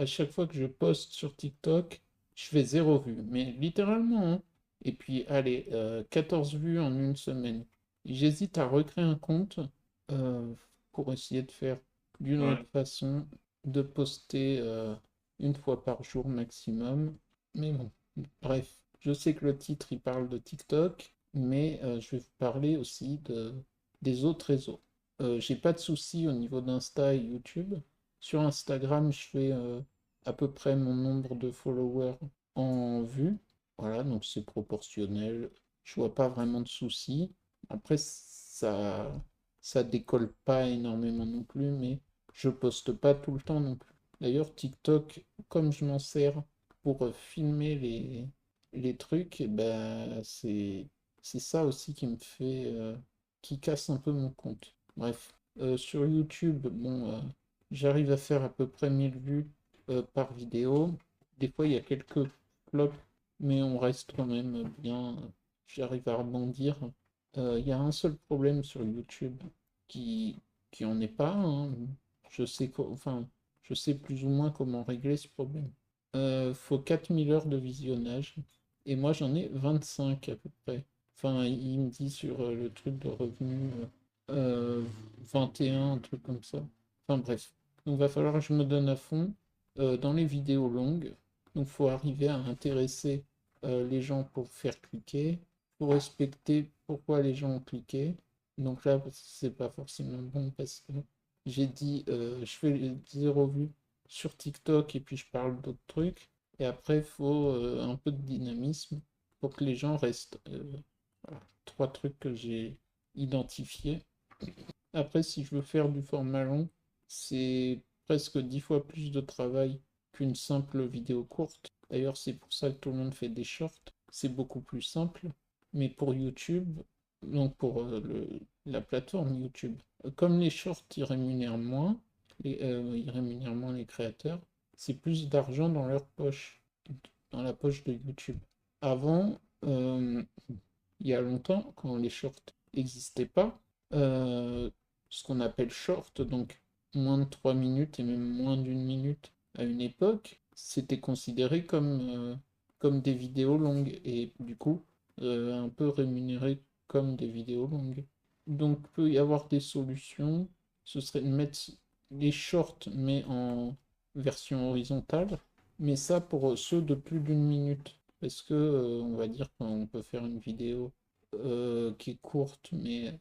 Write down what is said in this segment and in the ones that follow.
à chaque fois que je poste sur TikTok, je fais 0 vue, mais littéralement, hein. Et puis, allez, 14 vues en une semaine. J'hésite à recréer un compte euh, pour essayer de faire d'une autre façon, de poster une fois par jour maximum. Mais bon, bref, je sais que le titre il parle de TikTok, mais je vais vous parler aussi des autres réseaux. J'ai pas de soucis au niveau d'Insta et YouTube. Sur Instagram, je fais à peu près mon nombre de followers en vue. Voilà, donc c'est proportionnel. Je vois pas vraiment de soucis. Après, ça décolle pas énormément non plus, mais je poste pas tout le temps non plus. D'ailleurs, TikTok, comme je m'en sers pour filmer les trucs, et ben c'est ça aussi qui me fait qui casse un peu mon compte. Bref, sur YouTube, bon, j'arrive à faire à peu près 1000 vues par vidéo. Des fois, il y a quelques flops, mais on reste quand même bien. J'arrive à rebondir. Il y a un seul problème sur YouTube qui, qui en est pas, hein. Je sais enfin, je sais plus ou moins comment régler ce problème. Faut 4000 heures de visionnage et moi j'en ai 25 à peu près. Enfin, il me dit sur le truc de revenu 21, un truc comme ça. Enfin bref. Donc va falloir que je me donne à fond dans les vidéos longues. Donc faut arriver à intéresser les gens pour faire cliquer. Faut respecter pourquoi les gens ont cliqué. Donc là, c'est pas forcément bon parce que j'ai dit je fais 0 vues sur TikTok et puis je parle d'autres trucs. Et après, il faut un peu de dynamisme pour que les gens restent. Voilà. Trois trucs que j'ai identifiés. Après, si je veux faire du format long, c'est presque 10 fois plus de travail qu'une simple vidéo courte. D'ailleurs, c'est pour ça que tout le monde fait des shorts. C'est beaucoup plus simple. Mais pour YouTube, donc pour la plateforme YouTube, comme les shorts ils rémunèrent moins, ils rémunèrent moins les créateurs, c'est plus d'argent dans leur poche, dans la poche de YouTube. Avant, il y a longtemps, quand les shorts n'existaient pas, euh, ce qu'on appelle short, donc moins de 3 minutes et même moins d'une minute à une époque, c'était considéré comme des vidéos longues et du coup un peu rémunéré comme des vidéos longues. Donc peut y avoir des solutions, ce serait de mettre les shorts mais en version horizontale, mais ça pour ceux de plus d'une minute. Parce que on va dire qu'on peut faire une vidéo qui est courte mais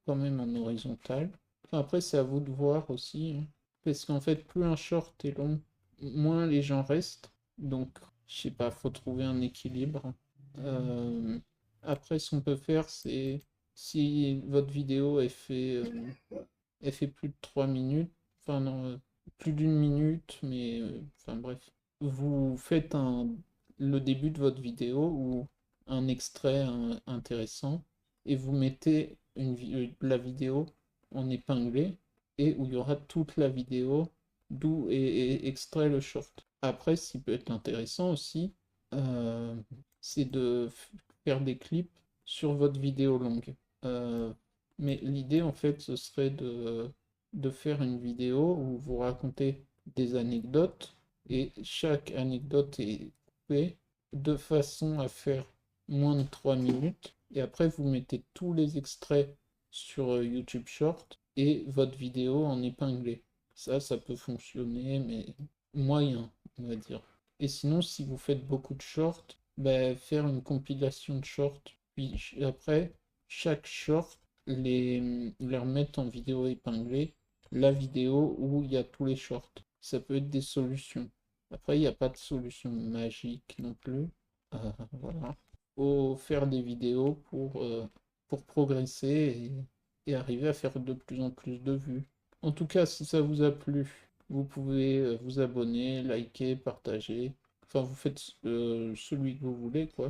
quand même en horizontale. Enfin, après, c'est à vous de voir aussi, hein. Parce qu'en fait, plus un short est long, moins les gens restent. Donc, je sais pas, faut trouver un équilibre. Euh, Après, ce qu'on peut faire, c'est si votre vidéo elle fait plus de 3 minutes, enfin non, plus d'une minute, mais enfin bref, vous faites le début de votre vidéo ou un extrait intéressant et vous mettez la vidéo en épinglé et où il y aura toute la vidéo d'où est extrait le short. Après, ce qui peut être intéressant aussi, euh, c'est de faire des clips sur votre vidéo longue. Euh, mais l'idée, en fait, ce serait de faire une vidéo où vous racontez des anecdotes et chaque anecdote est coupée de façon à faire moins de 3 minutes. Et après, vous mettez tous les extraits sur YouTube Short et votre vidéo en épinglé. Ça peut fonctionner, mais moyen, on va dire. Et sinon, si vous faites beaucoup de shorts, ben, faire une compilation de shorts, puis après, chaque short, les remettre en vidéo épinglée, la vidéo où il y a tous les shorts. Ça peut être des solutions. Après, il n'y a pas de solution magique non plus. Voilà. Faut faire des vidéos pour progresser et arriver à faire de plus en plus de vues. En tout cas, si ça vous a plu, vous pouvez vous abonner, liker, partager. Enfin, vous faites celui que vous voulez, quoi.